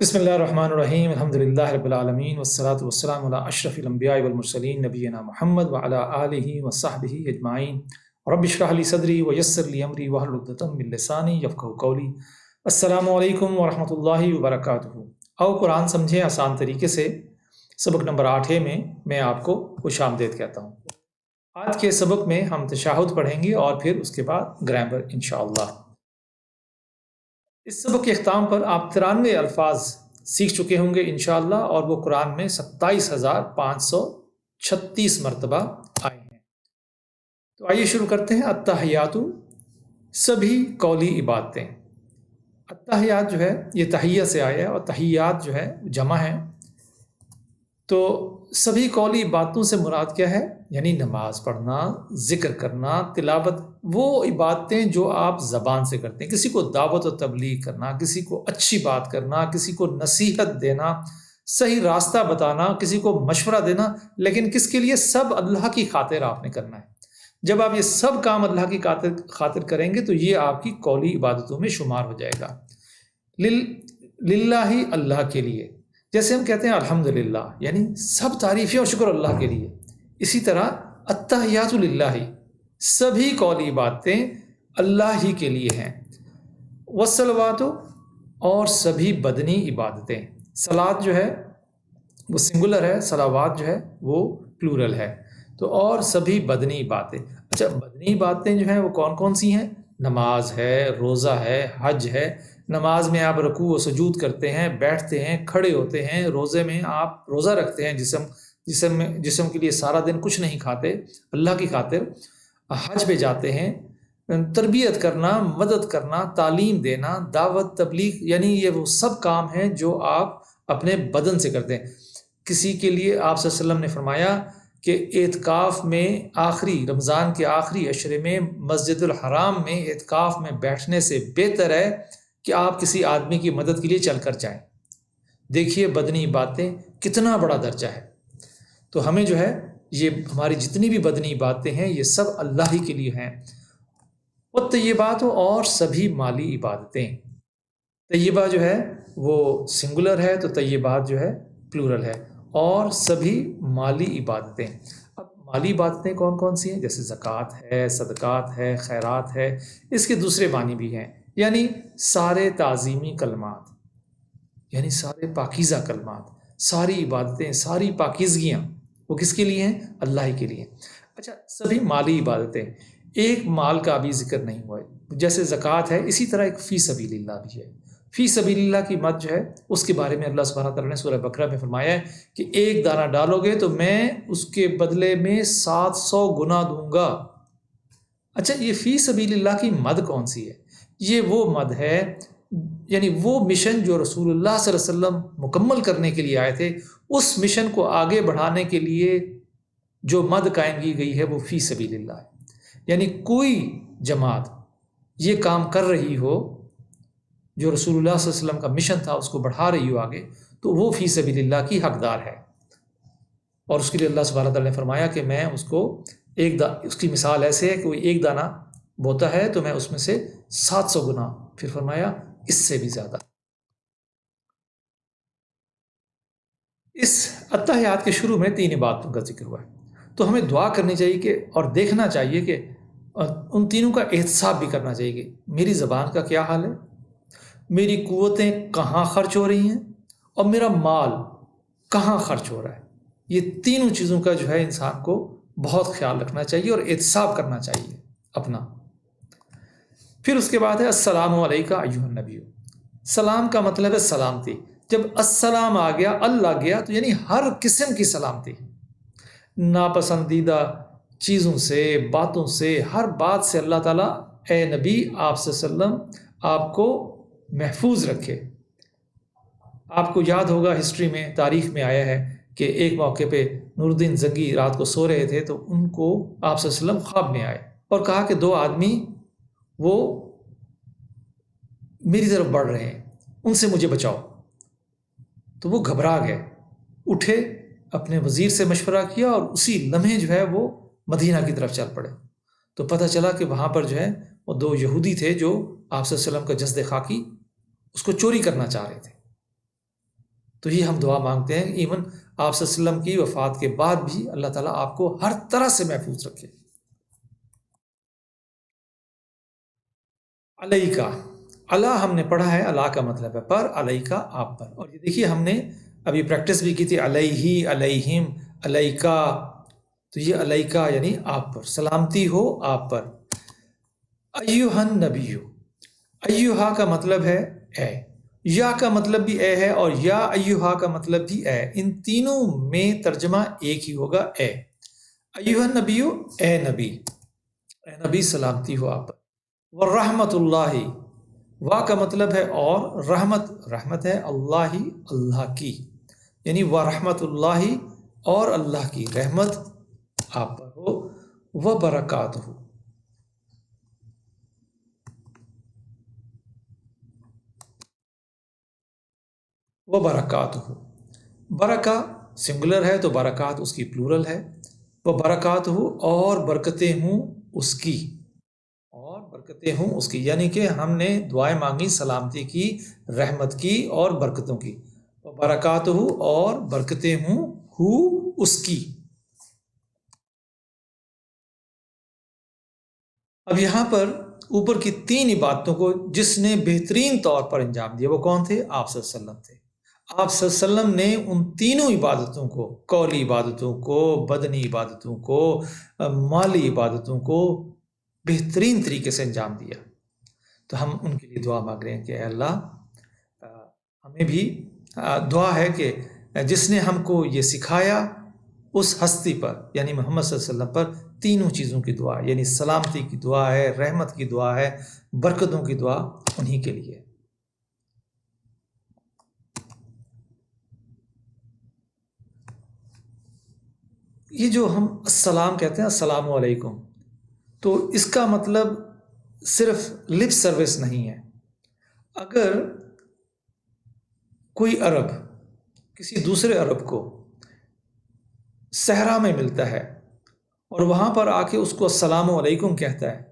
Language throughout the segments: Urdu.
بسم اللہ الرحمن الرحیم الحمدللہ رب العالمین والصلاة والسلام علی اشرف الانبیاء والمرسلین نبینا محمد وعلی آلہ وصحبہ اجمعین رب اشرح لی صدری ویسر لی امری واحلل عقدۃ من لسانی یفقہوا قولی۔ السلام علیکم ورحمۃ اللہ وبرکاتہ۔ آؤ قرآن سمجھیں آسان طریقے سے، سبق نمبر 8 میں آپ کو خوش آمدید کہتا ہوں۔ آج کے سبق میں ہم تشہد پڑھیں گے اور پھر اس کے بعد گرامر انشاءاللہ۔ اس سبق کے اختتام پر آپ 93 الفاظ سیکھ چکے ہوں گے انشاءاللہ، اور وہ قرآن میں 27,536 مرتبہ آئے ہیں۔ تو آئیے شروع کرتے ہیں۔ التحیات، سبھی قولی عبادتیں۔ التحیات جو ہے یہ تحیہ سے آیا ہے، اور تحیات جو ہے جمع ہے۔ تو سبھی قولی عبادتوں سے مراد کیا ہے؟ یعنی نماز پڑھنا، ذکر کرنا، تلاوت، وہ عبادتیں جو آپ زبان سے کرتے ہیں۔ کسی کو دعوت و تبلیغ کرنا، کسی کو اچھی بات کرنا، کسی کو نصیحت دینا، صحیح راستہ بتانا، کسی کو مشورہ دینا، لیکن کس کے لیے؟ سب اللہ کی خاطر آپ نے کرنا ہے۔ جب آپ یہ سب کام اللہ کی خاطر کریں گے تو یہ آپ کی قولی عبادتوں میں شمار ہو جائے گا۔ للہ، اللہ کے لیے، جیسے ہم کہتے ہیں الحمدللہ، یعنی سب تعریفیں اور شکر اللہ کے لیے۔ اسی طرح التحیات للہ، سبھی قولی عبادتیں اللہ ہی کے لیے ہیں۔ والصلوات، اور سبھی بدنی عبادتیں۔ صلات جو ہے وہ سنگولر ہے، صلوات جو ہے وہ پلورل ہے۔ تو اور سبھی بدنی باتیں۔ اچھا، بدنی باتیں جو ہیں وہ کون کون سی ہیں؟ نماز ہے، روزہ ہے، حج ہے۔ نماز میں آپ رکوع و سجود کرتے ہیں، بیٹھتے ہیں، کھڑے ہوتے ہیں۔ روزے میں آپ روزہ رکھتے ہیں، جسم کے لیے سارا دن کچھ نہیں کھاتے اللہ کی خاطر۔ حج پہ جاتے ہیں، تربیت کرنا، مدد کرنا، تعلیم دینا، دعوت، تبلیغ، یعنی یہ وہ سب کام ہیں جو آپ اپنے بدن سے کرتے ہیں۔ کسی کے لیے آپ صلی اللہ علیہ وسلم نے فرمایا کہ اعتکاف میں رمضان کے آخری عشرے میں مسجد الحرام میں اعتکاف میں بیٹھنے سے بہتر ہے کہ آپ کسی آدمی کی مدد کے لیے چل کر جائیں۔ دیکھیے بدنی باتیں کتنا بڑا درجہ ہے۔ تو ہمیں جو ہے یہ ہماری جتنی بھی بدنی باتیں ہیں یہ سب اللہ ہی کے لیے ہیں۔ والطیبات، اور سبھی مالی عبادتیں۔ طیبہ جو ہے وہ سنگولر ہے، تو طیبات جو ہے پلورل ہے۔ اور سبھی مالی عبادتیں۔ اب مالی عبادتیں کون کون سی ہیں؟ جیسے زکوٰۃ ہے، صدقات ہے، خیرات ہے۔ اس کے دوسرے معنی بھی ہیں، یعنی سارے تعظیمی کلمات، یعنی سارے پاکیزہ کلمات، ساری عبادتیں، ساری پاکیزگیاں وہ کس کے لیے ہیں؟ اللہ ہی کے لیے۔ اچھا، سبھی مالی عبادتیں، ایک مال کا بھی ذکر نہیں ہوا ہے، جیسے زکوٰۃ ہے، اسی طرح ایک فی سبیل اللہ بھی ہے۔ فی سبیل اللہ کی مت جو ہے اس کے بارے میں اللہ سبحانہ تعالیٰ نے سورہ بقرہ میں فرمایا ہے کہ ایک دانہ ڈالو گے تو میں اس کے بدلے میں 700 گنا دوں گا۔ اچھا، یہ فی سبیل اللہ کی مد کون سی ہے؟ یہ وہ مد ہے، یعنی وہ مشن جو رسول اللہ صلی اللہ علیہ وسلم مکمل کرنے کے لیے آئے تھے، اس مشن کو آگے بڑھانے کے لیے جو مد قائم کی گئی ہے وہ فی سبیل اللہ ہے۔ یعنی کوئی جماعت یہ کام کر رہی ہو جو رسول اللہ صلی اللہ علیہ وسلم کا مشن تھا، اس کو بڑھا رہی ہو آگے، تو وہ فی سبیل اللہ کی حقدار ہے۔ اور اس کے لیے اللہ سبحانہ تعالیٰ نے فرمایا کہ میں اس کو اس کی مثال ایسے ہے کہ وہ ایک دانہ بوتا ہے تو میں اس میں سے 700 گنا، پھر فرمایا اس سے بھی زیادہ۔ اس التحیات کے شروع میں 3 عبادتوں کا ذکر ہوا ہے، تو ہمیں دعا کرنی چاہیے کہ اور دیکھنا چاہیے کہ ان تینوں کا احتساب بھی کرنا چاہیے کہ میری زبان کا کیا حال ہے، میری قوتیں کہاں خرچ ہو رہی ہیں، اور میرا مال کہاں خرچ ہو رہا ہے۔ یہ تینوں چیزوں کا جو ہے انسان کو بہت خیال رکھنا چاہیے اور احتساب کرنا چاہیے اپنا۔ پھر اس کے بعد ہے السلام علیکہ ایھا النبی۔ سلام کا مطلب ہے سلامتی۔ جب السلام آ گیا، اللہ گیا، تو یعنی ہر قسم کی سلامتی، ناپسندیدہ چیزوں سے، باتوں سے، ہر بات سے اللہ تعالیٰ اے نبی آپ صلی اللہ علیہ وسلم آپ کو محفوظ رکھے۔ آپ کو یاد ہوگا ہسٹری میں، تاریخ میں آیا ہے کہ ایک موقع پہ نور الدین زنگی رات کو سو رہے تھے، تو ان کو آپ صلی اللہ علیہ وسلم خواب میں آئے اور کہا کہ 2 آدمی وہ میری طرف بڑھ رہے ہیں، ان سے مجھے بچاؤ۔ تو وہ گھبرا گئے، اٹھے، اپنے وزیر سے مشورہ کیا، اور اسی لمحے جو ہے وہ مدینہ کی طرف چل پڑے۔ تو پتہ چلا کہ وہاں پر جو ہے وہ 2 یہودی تھے جو آپ صلی اللہ علیہ وسلم کا جسد خاکی اس کو چوری کرنا چاہ رہے تھے۔ تو یہ ہم دعا مانگتے ہیں ایون آپ صلی اللہ علیہ وسلم کی وفات کے بعد بھی اللہ تعالیٰ آپ کو ہر طرح سے محفوظ رکھے۔ علیہ کا اللہ ہم نے پڑھا ہے، اللہ کا مطلب ہے پر، علیہ کا آپ پر، اور یہ دیکھیے ہم نے ابھی پریکٹس بھی کی تھی، علیہ، علیہم، علیہ کا، تو یہ علیہ کا یعنی آپ پر، سلامتی ہو آپ پر۔ ایھا النبی، ایھا کا مطلب ہے اے، یا کا مطلب بھی اے ہے، اور یا ایھا کا مطلب بھی اے، ان تینوں میں ترجمہ ایک ہی ہوگا، اے۔ ایھا النبی، اے نبی، اے نبی سلامتی ہو آپ پر۔ ورحمت اللہ، وا کا مطلب ہے اور، رحمت، رحمت ہے، اللہ، اللہ کی، یعنی ورحمت اللہ، اور اللہ کی رحمت آپ پر ہو، وبرکاتہ، وبرکاتہ، برکہ سنگولر ہے تو برکات اس کی پلورل ہے، وبرکاتہ، اور برکتیں ہوں اس کی، اور برکتیں ہوں اس کی، یعنی کہ ہم نے دعائیں مانگی سلامتی کی، رحمت کی اور برکتوں کی، وبرکاتہ، اور برکتیں ہوں اس کی۔ اب یہاں پر اوپر کی تین عبادتوں کو جس نے بہترین طور پر انجام دیا وہ کون تھے؟ آپ صلی اللہ علیہ وسلم تھے۔ آپ صلی اللہ علیہ وسلم نے ان تینوں عبادتوں کو، قولی عبادتوں کو، بدنی عبادتوں کو، مالی عبادتوں کو بہترین طریقے سے انجام دیا۔ تو ہم ان کے لیے دعا مانگ رہے ہیں کہ اے اللہ ہمیں بھی دعا ہے کہ جس نے ہم کو یہ سکھایا اس ہستی پر یعنی محمد صلی اللہ علیہ وسلم پر تینوں چیزوں کی دعا، یعنی سلامتی کی دعا ہے، رحمت کی دعا ہے، برکتوں کی دعا انہی کے لیے۔ یہ جو ہم السلام کہتے ہیں، السلام علیکم، تو اس کا مطلب صرف لپ سروس نہیں ہے۔ اگر کوئی عرب کسی دوسرے عرب کو صحرا میں ملتا ہے اور وہاں پر آ کے اس کو السلام علیکم کہتا ہے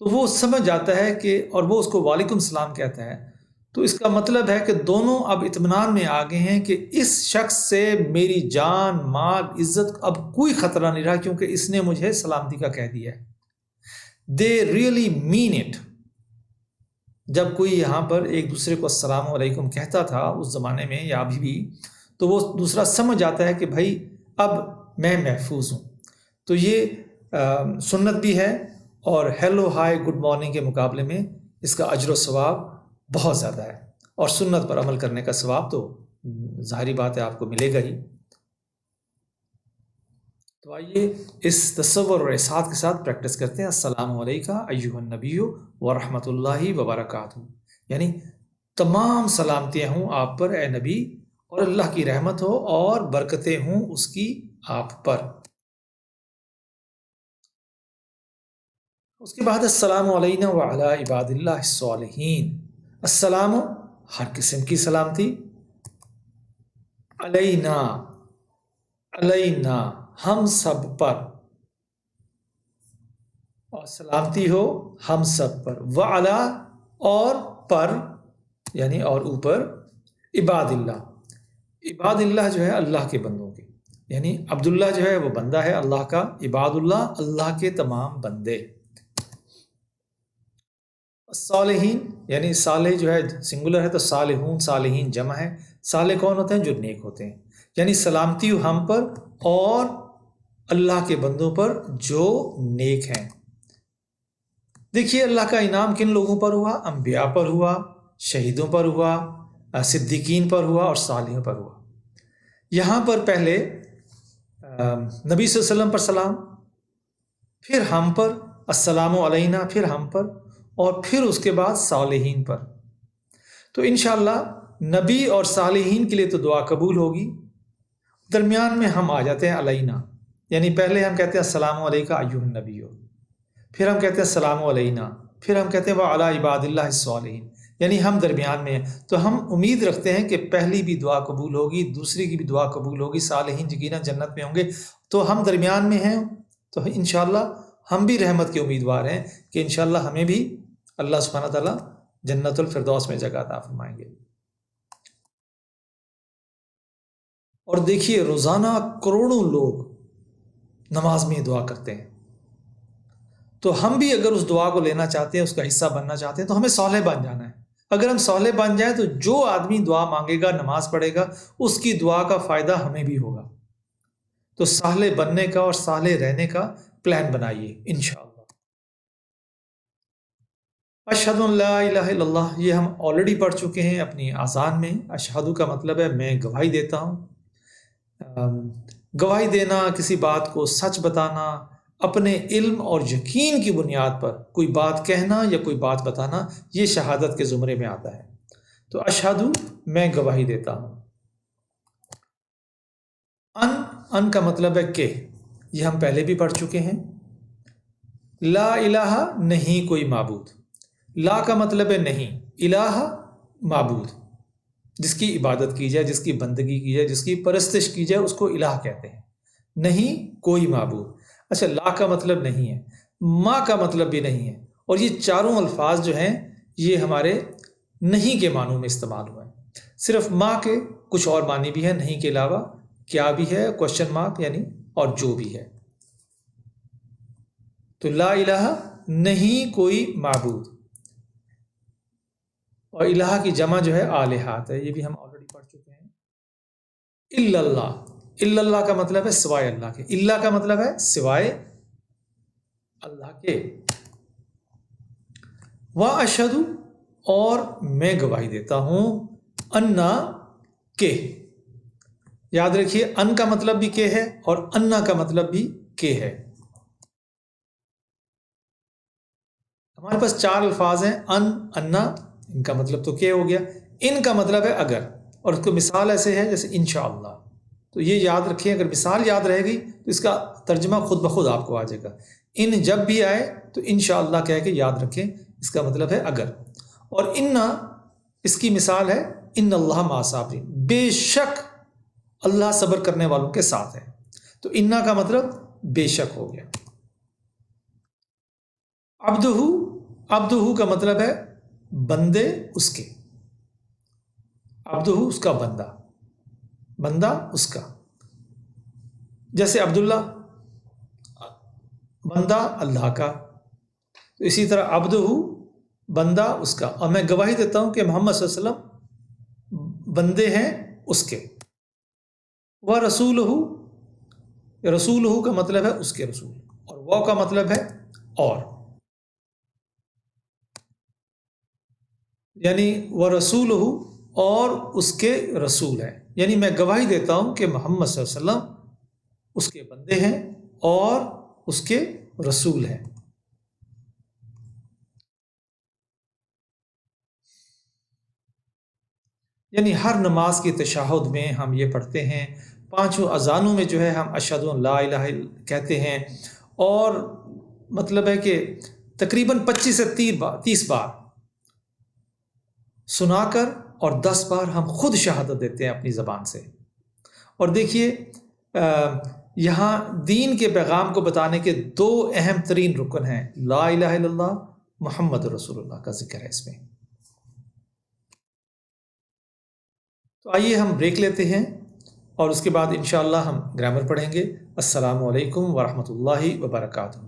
تو وہ سمجھ جاتا ہے کہ، اور وہ اس کو وعلیکم السلام کہتا ہے، تو اس کا مطلب ہے کہ دونوں اب اطمینان میں آ گئے ہیں کہ اس شخص سے میری جان، مال، عزت اب کوئی خطرہ نہیں رہا کیونکہ اس نے مجھے سلامتی کا کہہ دیا ہے۔ They really mean it. جب کوئی یہاں پر ایک دوسرے کو السلام علیکم کہتا تھا اس زمانے میں یا ابھی بھی، تو وہ دوسرا سمجھ جاتا ہے کہ بھائی اب میں محفوظ ہوں۔ تو یہ سنت بھی ہے، اور ہیلو ہائی گڈ مارننگ کے مقابلے میں اس کا اجر و ثواب بہت زیادہ ہے، اور سنت پر عمل کرنے کا ثواب تو ظاہری بات ہے آپ کو ملے گا ہی۔ تو آئیے اس تصور اور احساس کے ساتھ پریکٹس کرتے ہیں، السلام علیکم ایھا النبی ورحمۃ اللہ وبرکاتہ، یعنی تمام سلامتیاں ہوں آپ پر اے نبی، اور اللہ کی رحمت ہو اور برکتیں ہوں اس کی آپ پر۔ اس کے بعد السلام علینا وعلی عباد اللہ الصالحین، السلام ہر قسم کی سلامتی، علینا، علینا ہم سب پر، اور سلامتی ہو ہم سب پر، وعلی اور پر یعنی اور اوپر، عباد اللہ، عباد اللہ جو ہے اللہ کے بندوں کی، یعنی عبداللہ جو ہے وہ بندہ ہے اللہ کا، عباد اللہ اللہ کے تمام بندے۔ صالحین یعنی صالح جو ہے سنگولر ہے تو صالحون، صالحین جمع ہے۔ صالح کون ہوتے ہیں؟ جو نیک ہوتے ہیں، یعنی سلامتی ہو ہم پر اور اللہ کے بندوں پر جو نیک ہیں۔ دیکھیے اللہ کا انعام کن لوگوں پر ہوا؟ انبیاء پر ہوا، شہیدوں پر ہوا، صدیقین پر ہوا اور صالحوں پر ہوا۔ یہاں پر پہلے نبی صلی اللہ علیہ وسلم پر سلام، پھر ہم پر السلام علینا، پھر ہم پر، اور پھر اس کے بعد صالحین پر۔ تو انشاءاللہ نبی اور صالحین کے لیے تو دعا قبول ہوگی، درمیان میں ہم آ جاتے ہیں علینا، یعنی پہلے ہم کہتے ہیں السلام علیکم ایھا النبی، پھر ہم کہتے ہیں السلام علینا، پھر ہم کہتے ہیں وعلی عباد اللہ الصالحین، یعنی ہم درمیان میں ہیں۔ تو ہم امید رکھتے ہیں کہ پہلی بھی دعا قبول ہوگی، دوسری کی بھی دعا قبول ہوگی، صالحین یقیناً جنت میں ہوں گے، تو ہم درمیان میں ہیں۔ تو انشاءاللہ ہم بھی رحمت کے امیدوار ہیں کہ انشاءاللہ ہمیں بھی اللہ سبحانہ تعالیٰ جنت الفردوس میں جگہ عطا فرمائیں گے۔ اور دیکھیے روزانہ کروڑوں لوگ نماز میں یہ دعا کرتے ہیں، تو ہم بھی اگر اس دعا کو لینا چاہتے ہیں، اس کا حصہ بننا چاہتے ہیں، تو ہمیں صالح بن جانا ہے۔ اگر ہم صالح بن جائیں تو جو آدمی دعا مانگے گا، نماز پڑھے گا، اس کی دعا کا فائدہ ہمیں بھی ہوگا۔ تو صالح بننے کا اور صالح رہنے کا پلان بنائیے انشاءاللہ۔ اشہد ان لا الہ الا اللہ، یہ ہم آلریڈی پڑھ چکے ہیں اپنی آذان میں۔ اشہد کا مطلب ہے میں گواہی دیتا ہوں۔ گواہی دینا، کسی بات کو سچ بتانا، اپنے علم اور یقین کی بنیاد پر کوئی بات کہنا یا کوئی بات بتانا، یہ شہادت کے زمرے میں آتا ہے۔ تو اشہد، میں گواہی دیتا ہوں۔ ان کا مطلب ہے کہ، یہ ہم پہلے بھی پڑھ چکے ہیں۔ لا الہ، نہیں کوئی معبود۔ لا کا مطلب ہے نہیں، الہ معبود، جس کی عبادت کی جائے، جس کی بندگی کی جائے، جس کی پرستش کی جائے، اس کو الہ کہتے ہیں۔ نہیں کوئی معبود۔ اچھا، لا کا مطلب نہیں ہے، ما کا مطلب بھی نہیں ہے، اور یہ چاروں الفاظ جو ہیں یہ ہمارے نہیں کے معنوں میں استعمال ہوئے ہیں۔ صرف ما کے کچھ اور معنی بھی ہیں، نہیں کے علاوہ کیا بھی ہے، کوشچن مارک یعنی، اور جو بھی ہے۔ تو لا الہ، نہیں کوئی معبود، اور الہ کی جمع جو ہے آلہات ہے، یہ بھی ہم آلریڈی پڑھ چکے ہیں۔ الا اللہ، الا اللہ کا مطلب ہے سوائے اللہ کے، الا کا مطلب ہے سوائے اللہ کے۔ واشہد، اور میں گواہی دیتا ہوں، انا، کہ، یاد رکھیے ان کا مطلب بھی کہ ہے اور انا کا مطلب بھی کہ ہے۔ ہمارے پاس چار الفاظ ہیں، انا، ان کا مطلب تو کہ ہو گیا، ان کا مطلب ہے اگر، اور اس کو مثال ایسے ہے جیسے انشاءاللہ۔ تو یہ یاد رکھیں، اگر مثال یاد رہے گی تو اس کا ترجمہ خود بخود آپ کو آ جائے گا۔ ان جب بھی آئے تو انشاءاللہ کہہ کے یاد رکھیں، اس کا مطلب ہے اگر۔ اور انا، اس کی مثال ہے ان اللہ مع الصابرین، بے شک اللہ صبر کرنے والوں کے ساتھ ہے۔ تو انا کا مطلب بے شک ہو گیا۔ عبدہ کا مطلب ہے بندے اس کے، عبدہ اس کا بندہ، بندہ اس کا، جیسے عبداللہ بندہ اللہ کا، تو اسی طرح عبدہ بندہ اس کا، اور میں گواہی دیتا ہوں کہ محمد صلی اللہ علیہ وسلم بندے ہیں اس کے۔ رسولہ کا مطلب ہے اس کے رسول، اور وہ کا مطلب ہے اور، یعنی وہ رسولہ، اور اس کے رسول ہیں، یعنی میں گواہی دیتا ہوں کہ محمد صلی اللہ علیہ وسلم اس کے بندے ہیں اور اس کے رسول ہیں۔ یعنی ہر نماز کی تشہد میں ہم یہ پڑھتے ہیں، پانچوں اذانوں میں جو ہے ہم اشہد ان لا الہ کہتے ہیں، اور مطلب ہے کہ تقریباً 25 سے 30 بار سنا کر، اور 10 بار ہم خود شہادت دیتے ہیں اپنی زبان سے۔ اور دیکھیے یہاں دین کے پیغام کو بتانے کے 2 اہم ترین رکن ہیں، لا الہ الا اللہ، محمد رسول اللہ کا ذکر ہے اس میں۔ تو آئیے ہم بریک لیتے ہیں، اور اس کے بعد انشاءاللہ ہم گرامر پڑھیں گے۔ السلام علیکم ورحمۃ اللہ وبرکاتہ۔